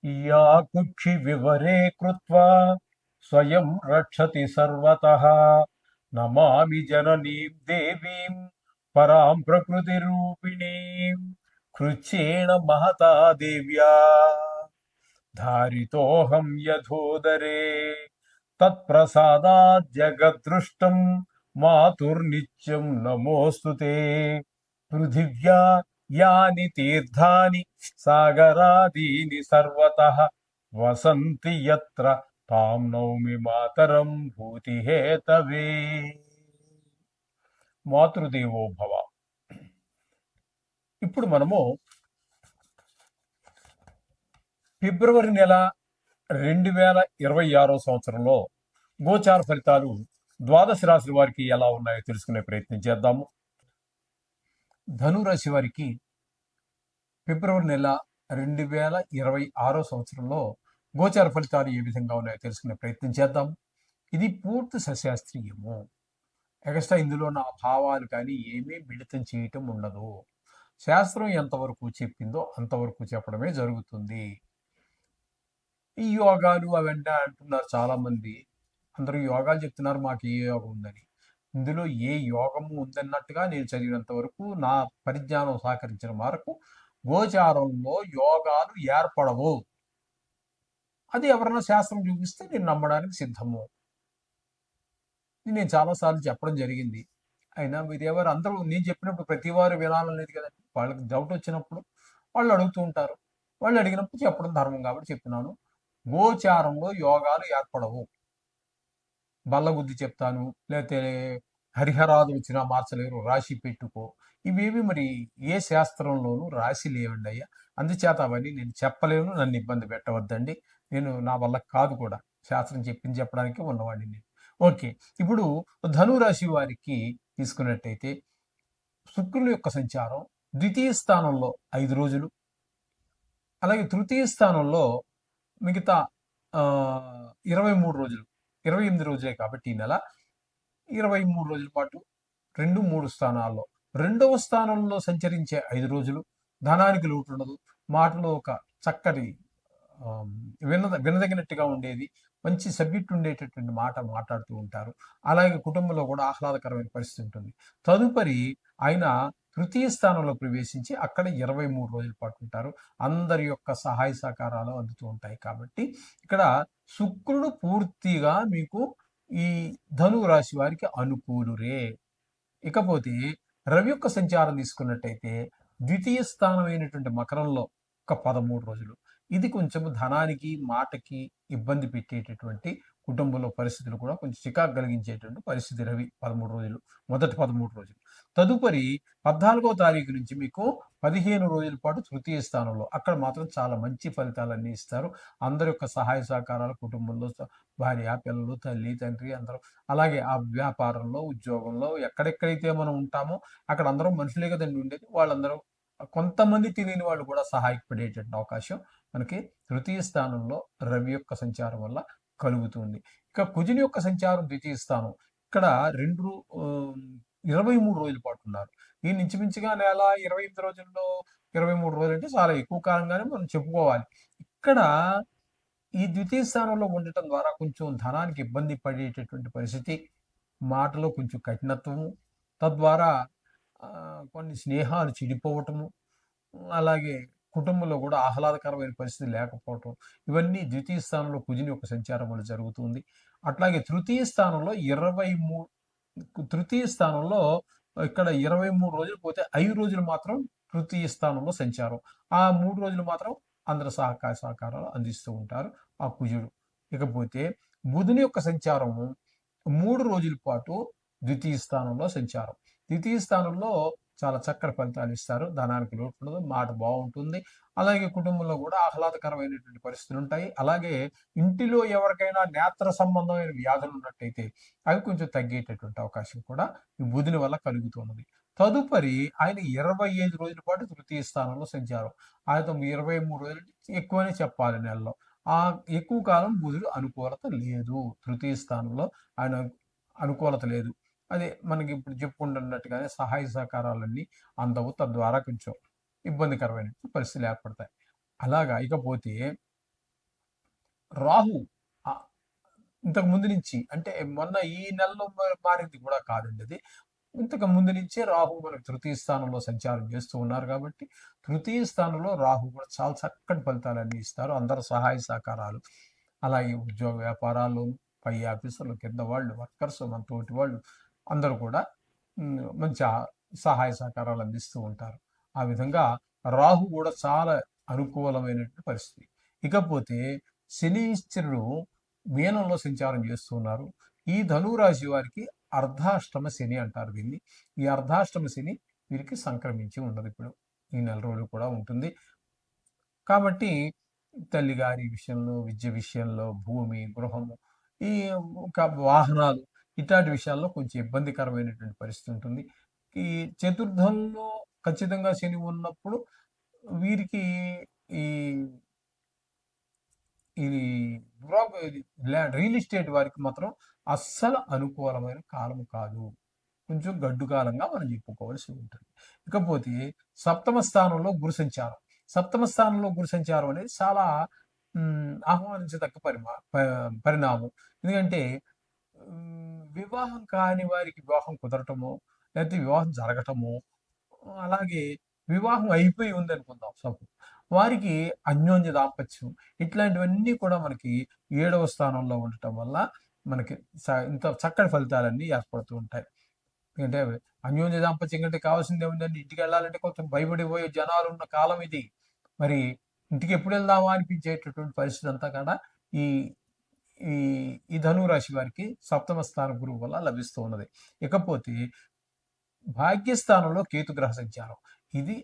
या कुक्षि विवरे कृत्वा स्वयं रक्षति सर्वतः। नमामि जननीं देवीं परां प्रकृतिरूपिणीं। कृच्छ्रेण महता देव्या धारितोऽहं यथोदरे। तत्प्रसादात् जगद्दृष्टं मातुर्नित्यं नमोऽस्तु ते। पृथिव्या यानि तीर्थानि सागरादीनि सर्वतः वसन्ति यत्र तां नौमि मातరం భూతిహేతవే। మాతృదేవో భవ. ఇప్పుడు మనము ఫిబ్రవరి నెల 2026 సంవత్సరంలో గోచార ఫలితాలు ద్వాదశ రాశుల వారికి ఎలా ఉన్నాయో తెలుసుకునే ప్రయత్నం చేద్దాము. ధనురాశి వారికి ఫిబ్రవరి నెల 2026 సంవత్సరంలో గోచార ఫలితాలు ఏ విధంగా ఉన్నాయో తెలుసుకునే ప్రయత్నం చేద్దాం. ఇది పూర్తి సశాస్త్రీయము. ఎక్స్ట్రా ఇందులో నా భావాలు కానీ ఏమీ మిళితం చేయటం ఉండదు. శాస్త్రం ఎంతవరకు చెప్పిందో అంతవరకు చెప్పడమే జరుగుతుంది. ఈ యోగాలు అవన్నీ అంటున్నారు చాలా మంది. అందరూ యోగాలు చెప్తున్నారు, మాకు ఏ యోగం ఉందని. ఇందులో ఏ యోగము ఉందన్నట్టుగా నేను చదివినంత వరకు, నా పరిజ్ఞానం సహకరించిన వరకు గోచారంలో యోగాలు ఏర్పడవు. అది ఎవరైనా శాస్త్రం చూపిస్తే నేను నమ్మడానికి సిద్ధము. నేను చాలాసార్లు చెప్పడం జరిగింది. అయినా మీరెవరు అందరూ నేను చెప్పినప్పుడు ప్రతి వారు వినాలనేది కదండి. వాళ్ళకి డౌట్ వచ్చినప్పుడు వాళ్ళు అడుగుతూ ఉంటారు. వాళ్ళు అడిగినప్పుడు చెప్పడం ధర్మం కాబట్టి చెప్తున్నాను. గోచారంలో యోగాలు ఏర్పడవు. బల్లగుద్ది చెప్తాను, లేకపోతే హరిహరాదు వచ్చినా మార్చలేరు, రాశి పెట్టుకో, ఇవేవి మరి ఏ శాస్త్రంలోనూ రాశి లేవండి అయ్యా. అందుచేత అవన్నీ నేను చెప్పలేను, నన్ను ఇబ్బంది పెట్టవద్దండి. నా వల్ల కాదు కూడా, శాస్త్రం చెప్పింది చెప్పడానికి ఉన్నవాడిని నేను. ఓకే, ఇప్పుడు ధనురాశి వారికి తీసుకున్నట్టయితే శుక్రుని యొక్క సంచారం ద్వితీయ స్థానంలో 5 రోజులు, అలాగే తృతీయ స్థానంలో మిగతా 23 రోజులు, 28 రోజులే కాబట్టి ఈ నెల 23 రోజుల పాటు 2, 3 స్థానాల్లో, 2వ స్థానంలో సంచరించే 5 రోజులు ధనానికి లోటు ఉండదు. మాటలో ఒక చక్కటి వినదగినట్టుగా ఉండేది, మంచి సబ్జెక్ట్ ఉండేటటువంటి మాట మాట్లాడుతూ ఉంటారు. అలాగే కుటుంబంలో కూడా ఆహ్లాదకరమైన పరిస్థితి ఉంటుంది. తదుపరి ఆయన తృతీయ స్థానంలో ప్రవేశించి అక్కడ 23 రోజుల పాటు ఉంటారు. అందరి యొక్క సహాయ సహకారాలు అందుతూ ఉంటాయి. కాబట్టి ఇక్కడ శుక్రుడు పూర్తిగా మీకు ఈ ధను రాశి వారికి అనుకూలురే. ఇకపోతే రవి యొక్క సంచారం తీసుకున్నట్టయితే ద్వితీయ స్థానమైనటువంటి మకరంలో ఒక 13 రోజులు. ఇది కొంచెం ధనానికి మాటకి ఇబ్బంది పెట్టేటటువంటి, కుటుంబంలో పరిస్థితులు కూడా కొంచెం చికాకు కలిగించేటువంటి పరిస్థితి రవి 13 రోజులు, మొదటి 13 రోజులు. తదుపరి 14వ తారీఖు నుంచి మీకు 15 రోజుల పాటు తృతీయ స్థానంలో, అక్కడ మాత్రం చాలా మంచి ఫలితాలన్నీ ఇస్తారు. అందరి యొక్క సహాయ సహకారాలు కుటుంబంలో, భార్య పిల్లలు, తల్లి తండ్రి అందరూ, అలాగే ఆ వ్యాపారంలో, ఉద్యోగంలో ఎక్కడెక్కడైతే మనం ఉంటామో అక్కడ అందరూ మనుషులే కదండి ఉండేది. వాళ్ళందరూ కొంతమంది తెలియని వాళ్ళు కూడా సహాయపడేటువంటి అవకాశం మనకి తృతీయ స్థానంలో రవి యొక్క సంచారం వల్ల కలుగుతుంది. ఇక కుజుని యొక్క సంచారం ద్వితీయ స్థానం, ఇక్కడ 23 రోజుల పాటు ఉన్నారు. ఈ ఇంచుమించుగా నెల 28 రోజుల్లో 23 రోజులు అంటే చాలా ఎక్కువ కాలంగానే మనం చెప్పుకోవాలి. ఇక్కడ ఈ ద్వితీయ స్థానంలో ఉండటం ద్వారా కొంచెం ధనానికి ఇబ్బంది పడేటటువంటి పరిస్థితి, మాటలో కొంచెం కఠినత్వము, తద్వారా కొన్ని స్నేహాలు చెడిపోవటము, అలాగే కుటుంబంలో కూడా ఆహ్లాదకరమైన పరిస్థితి లేకపోవటం, ఇవన్నీ ద్వితీయ స్థానంలో కుజుని యొక్క సంచారం వల్ల జరుగుతుంది. అట్లాగే తృతీయ స్థానంలో ఇక్కడ 23 రోజులు పోతే 5 రోజులు మాత్రం తృతీయ స్థానంలో సంచారం. ఆ 3 రోజులు మాత్రం అందరు సహకారాలు అందిస్తూ ఉంటారు ఆ కుజుడు. ఇకపోతే బుధుని యొక్క సంచారము 3 రోజుల పాటు ద్వితీయ స్థానంలో సంచారం. ద్వితీయ స్థానంలో చాలా చక్కటి ఫలితాలు ఇస్తారు. ధనానికి లోటు ఉండదు, మాట బాగుంటుంది. అలాగే కుటుంబంలో కూడా ఆహ్లాదకరమైనటువంటి పరిస్థితులు ఉంటాయి. అలాగే ఇంటిలో ఎవరికైనా నేత్ర సంబంధమైన వ్యాధులు ఉన్నట్టయితే అవి కొంచెం తగ్గేటటువంటి అవకాశం కూడా ఈ బుధుని వల్ల కలుగుతున్నది. తదుపరి ఆయన 25 రోజుల పాటు తృతీయ స్థానంలో సంచారం. ఆయన 23 రోజులు ఎక్కువనే చెప్పాలి నెలలో. ఆ ఎక్కువ కాలం బుధుడు అనుకూలత లేదు, తృతీయ స్థానంలో ఆయన అనుకూలత లేదు. అదే మనకి ఇప్పుడు చెప్పుకుంటున్నట్టుగానే సహాయ సహకారాలన్నీ అందవు. తద్వారా కొంచెం ఇబ్బందికరమైన పరిస్థితులు ఏర్పడతాయి. అలాగా ఇకపోతే రాహు ఆ, ఇంతకు ముందు నుంచి అంటే మొన్న ఈ నెలలో మారింది కూడా కాదండి అది. ఇంతకు ముందు నుంచే రాహు మనకు తృతీయ స్థానంలో సంచారం చేస్తూ ఉన్నారు కాబట్టి తృతీయ స్థానంలో రాహు కూడా చాలా చక్కటి ఫలితాలన్నీ ఇస్తారు. అందరు సహాయ సహకారాలు, అలాగే ఉద్యోగ వ్యాపారాలు, పై ఆఫీసులు, కింద వాళ్ళు, వర్కర్స్, మన తోటి వాళ్ళు అందరూ కూడా మంచి సహాయ సహకారాలు అందిస్తూ ఉంటారు. ఆ విధంగా రాహు కూడా చాలా అనుకూలమైనటువంటి పరిస్థితి. ఇకపోతే శనీశ్వరుడు మీనంలో సంచారం చేస్తూ ఉన్నారు. ఈ ధనురాశి వారికి అర్ధాష్టమ శని అంటారు దీన్ని. ఈ అర్ధాష్టమ శని వీరికి సంక్రమించి ఉండదు ఇప్పుడు. ఈ నెల రోజులు కూడా ఉంటుంది. కాబట్టి తల్లిగారి విషయంలో, విద్య విషయంలో, భూమి, గృహము, ఈ ఒక వాహనాలు ఇట్లాంటి విషయాల్లో కొంచెం ఇబ్బందికరమైనటువంటి పరిస్థితి ఉంటుంది. ఈ చతుర్థంలో ఖచ్చితంగా శని ఉన్నప్పుడు వీరికి ఈ ఇది రియల్ ఎస్టేట్ వారికి మాత్రం అస్సలు అనుకూలమైన కాలం కాదు. కొంచెం గడ్డు కాలంగా మనం చెప్పుకోవాల్సి ఉంటుంది. ఇకపోతే సప్తమ స్థానంలో గురు సంచారం. సప్తమ స్థానంలో గురు సంచారం అనేది చాలా ఆహ్వానించదగ్గ పరిణామం. ఎందుకంటే వివాహం కాని వారికి వివాహం కుదరటము, లేకపోతే వివాహం జరగటము, అలాగే వివాహం అయిపోయి ఉందనుకుందాం సపోజ్, వారికి అన్యోన్య దాంపత్యం ఇట్లాంటివన్నీ కూడా మనకి 7వ స్థానంలో ఉండటం వల్ల మనకి ఇంత చక్కటి ఫలితాలన్నీ ఏర్పడుతూ ఉంటాయి. ఎందుకంటే అన్యోన్య దాంపత్యం కంటే కావాల్సింది ఏముందండి, ఇంటికి వెళ్ళాలంటే కొంచెం భయపడిపోయే జనాలు ఉన్న కాలం ఇది. మరి ఇంటికి ఎప్పుడు వెళ్దామా అనిపించేటటువంటి పరిస్థితి అంతా కూడా ఈ ఈ ఈ ధనురాశి వారికి సప్తమ స్థాన గురువు వల్ల లభిస్తూ ఉన్నది. ఇకపోతే భాగ్యస్థానంలో కేతుగ్రహ సంచారం ఇది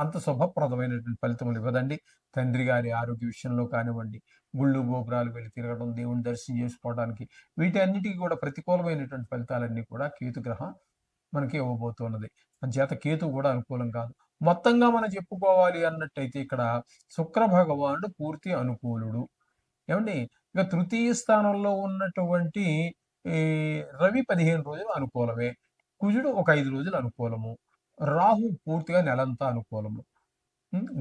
అంత శుభప్రదమైనటువంటి ఫలితములు ఇవ్వదండి. తండ్రి గారి ఆరోగ్య విషయంలో కానివ్వండి, గుళ్ళు గోపురాలు వెళ్ళి తిరగడం, దేవుని దర్శనం చేసుకోవడానికి, వీటన్నిటికీ కూడా ప్రతికూలమైనటువంటి ఫలితాలన్నీ కూడా కేతుగ్రహం మనకి ఇవ్వబోతున్నది. అంచేత కేతు కూడా అనుకూలం కాదు. మొత్తంగా మనం చెప్పుకోవాలి అన్నట్టయితే ఇక్కడ శుక్ర భగవానుడు పూర్తి అనుకూలుడు. ఏమండి, ఇక తృతీయ స్థానంలో ఉన్నటువంటి ఈ రవి 15 రోజులు అనుకూలమే, కుజుడు ఒక 5 రోజులు అనుకూలము, రాహు పూర్తిగా నెలంతా అనుకూలము,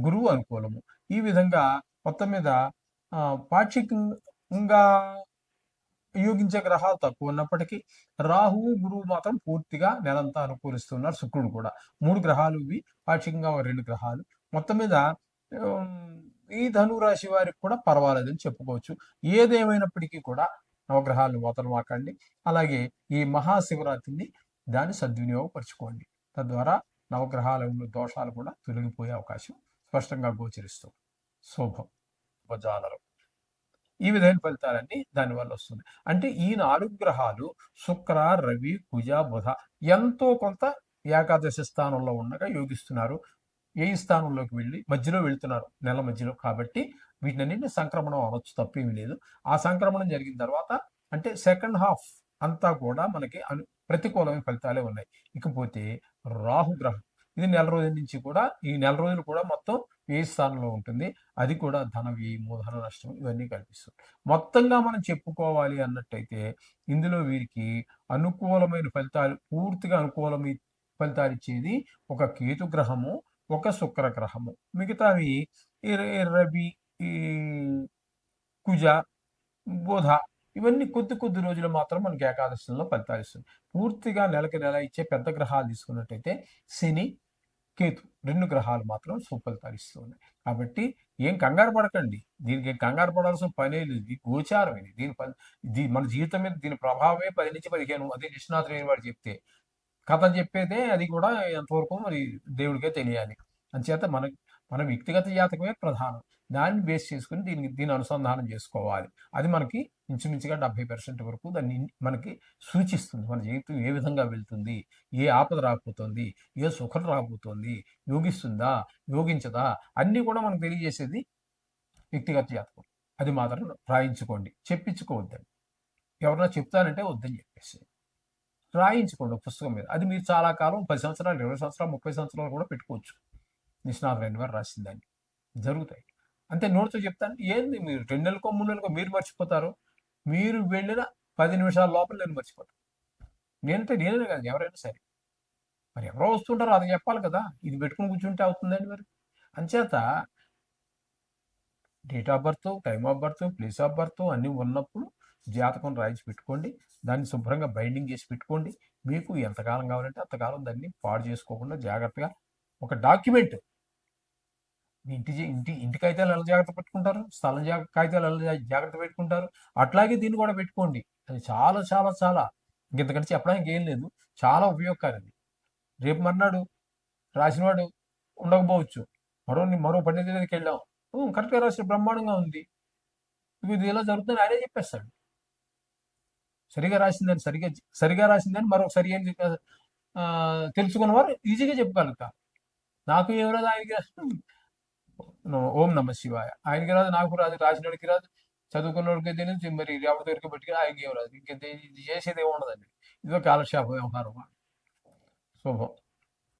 గురువు అనుకూలము. ఈ విధంగా మొత్తం మీద పాక్షికంగా యోగించే గ్రహాలు తక్కువ ఉన్నప్పటికీ రాహువు గురువు మాత్రం పూర్తిగా నెలంతా అనుకూలిస్తున్నారు. శుక్రుడు కూడా 3 గ్రహాలు, ఇవి పాక్షికంగా 2 గ్రహాలు. మొత్తం మీద ఈ ధనురాశి వారికి కూడా పర్వాలేదని చెప్పుకోవచ్చు. ఏదేమైనప్పటికీ కూడా నవగ్రహాలను వదలమాకండి. అలాగే ఈ మహాశివరాత్రిని దాన్ని సద్వినియోగపరచుకోండి. తద్వారా నవగ్రహాల దోషాలు కూడా తొలగిపోయే అవకాశం స్పష్టంగా గోచరిస్తుంది. శుభం ఉపజాలరం. ఈ విధమైన ఫలితాలన్నీ దానివల్ల వస్తుంది. అంటే ఈ 4 గ్రహాలు శుక్ర, రవి, కుజ, బుధ ఎంతో కొంత ఏకాదశి స్థానంలో ఉండగా యోగిస్తున్నారు. ఏ స్థానంలోకి వెళ్ళి మధ్యలో వెళ్తున్నారు, నెల మధ్యలో. కాబట్టి వీటినన్నింటినీ సంక్రమణం అనొచ్చు, తప్పేమీ లేదు. ఆ సంక్రమణం జరిగిన తర్వాత అంటే సెకండ్ హాఫ్ అంతా కూడా మనకి ప్రతికూలమైన ఫలితాలే ఉన్నాయి. ఇకపోతే రాహుగ్రహం ఇది నెల రోజుల నుంచి కూడా, ఈ నెల రోజులు కూడా మొత్తం ఏ స్థానంలో ఉంటుంది. అది కూడా ధన వ్యయము, ధన నష్టం ఇవన్నీ కల్పిస్తుంది. మొత్తంగా మనం చెప్పుకోవాలి అన్నట్టయితే ఇందులో వీరికి అనుకూలమైన ఫలితాలు, పూర్తిగా అనుకూలమైన ఫలితాలు ఇచ్చేది ఒక కేతుగ్రహము, ఒక శుక్రగ్రహము. మిగతావి రవి, ఈ కుజ, బుధ ఇవన్నీ కొద్ది కొద్ది రోజులు మాత్రం మనకి ఏకాదశంలో ఫలితాలు ఇస్తుంది. పూర్తిగా నెలకి నెల ఇచ్చే పెద్ద గ్రహాలు తీసుకున్నట్టయితే శని, కేతు 2 గ్రహాలు మాత్రం సుఫలితాలు ఇస్తూ ఉన్నాయి. కాబట్టి ఏం కంగారు పడకండి. దీనికి కంగారు పడాల్సిన పనే లేదు. ఇది గోచారం. మన జీవితం మీద దీని ప్రభావమే 10 నుంచి 15. అదే నిష్ణాతులు అయిన వాడు చెప్తే, కథ చెప్పేదే అది కూడా ఎంతవరకు మరి దేవుడికే తెలియాలి. అంచేత మన వ్యక్తిగత జాతకమే ప్రధానం. దాన్ని బేస్ చేసుకుని దీన్ని అనుసంధానం చేసుకోవాలి. అది మనకి ఇంచుమించుగా 70% వరకు దాన్ని మనకి సూచిస్తుంది. మన జీవితం ఏ విధంగా వెళ్తుంది, ఏ ఆపద రాకపోతుంది, ఏ సుఖం రాబోతోంది, యోగిస్తుందా, యోగించదా, అన్నీ కూడా మనకు తెలియజేసేది వ్యక్తిగత జాతకం. అది మాత్రం రాయించుకోండి, చెప్పించుకోవద్దండి. ఎవరన్నా చెప్తానంటే వద్దని చెప్పేసి రాయించుకోండి పుస్తకం మీద. అది మీరు చాలా కాలం 10 సంవత్సరాలు, 20 సంవత్సరాలు, 30 సంవత్సరాలు కూడా పెట్టుకోవచ్చు. నిష్ణాతులైన వారు రాసిన దాన్ని జరుగుతాయి. అంతే నోటితో చెప్తాను. ఏంది మీరు 2 నెలలకో 3 నెలలకో మీరు మర్చిపోతారు. మీరు వెళ్ళిన 10 నిమిషాల లోపల నేను మర్చిపోతాను. నేనే కాదు, ఎవరైనా సరే. మరి ఎవరో వస్తుంటారో అది చెప్పాలి కదా. ఇది పెట్టుకుని కూర్చుంటే అవుతుందండి మరి. అంచేత date of birth, time of birth, place of birth అన్నీ ఉన్నప్పుడు జాతకం రాయించి పెట్టుకోండి. దాన్ని శుభ్రంగా బైండింగ్ చేసి పెట్టుకోండి. మీకు ఎంతకాలం కావాలంటే అంతకాలం దాన్ని పాడు చేసుకోకుండా జాగ్రత్తగా ఒక డాక్యుమెంట్, మీ ఇంటి కాగితాలు ఎలా జాగ్రత్త పెట్టుకుంటారు, స్థలం కాగితాలు ఎలా జాగ్రత్త పెట్టుకుంటారు, అట్లాగే దీన్ని కూడా పెట్టుకోండి. అది చాలా చాలా చాలా ఇంతకంటే చెప్పడానికి ఏం లేదు. చాలా ఉపయోగకారి. రేపు మర్నాడు రాసినవాడు ఉండకపోవచ్చు. మరో పండితుడి దగ్గరికి వెళ్ళాం, కరెక్ట్గా రాసిన బ్రహ్మాండంగా ఉంది, ఇది ఇలా జరుగుతుందని ఆయనే చెప్పేస్తాడు. సరిగా రాసిందని మరొక సరి అని తెలుసుకున్నవారు ఈజీగా చెప్పగలుగుతారు. నాకు ఏం రాదు, ఆయనకి రాదు. ఓం నమ శివాయ. ఆయనకి రాదు, నాకు రాదు, రాసినోడికి రాదు, చదువుకున్నోడికి తెలియదు, మరి ఎవరి దగ్గరికి పెట్టుకుని ఆయనకి ఏం రాదు. ఇంక ఇది చేసేది ఏమి ఉండదండి. ఇదో కాలక్షేప వ్యవహారం. శుభం.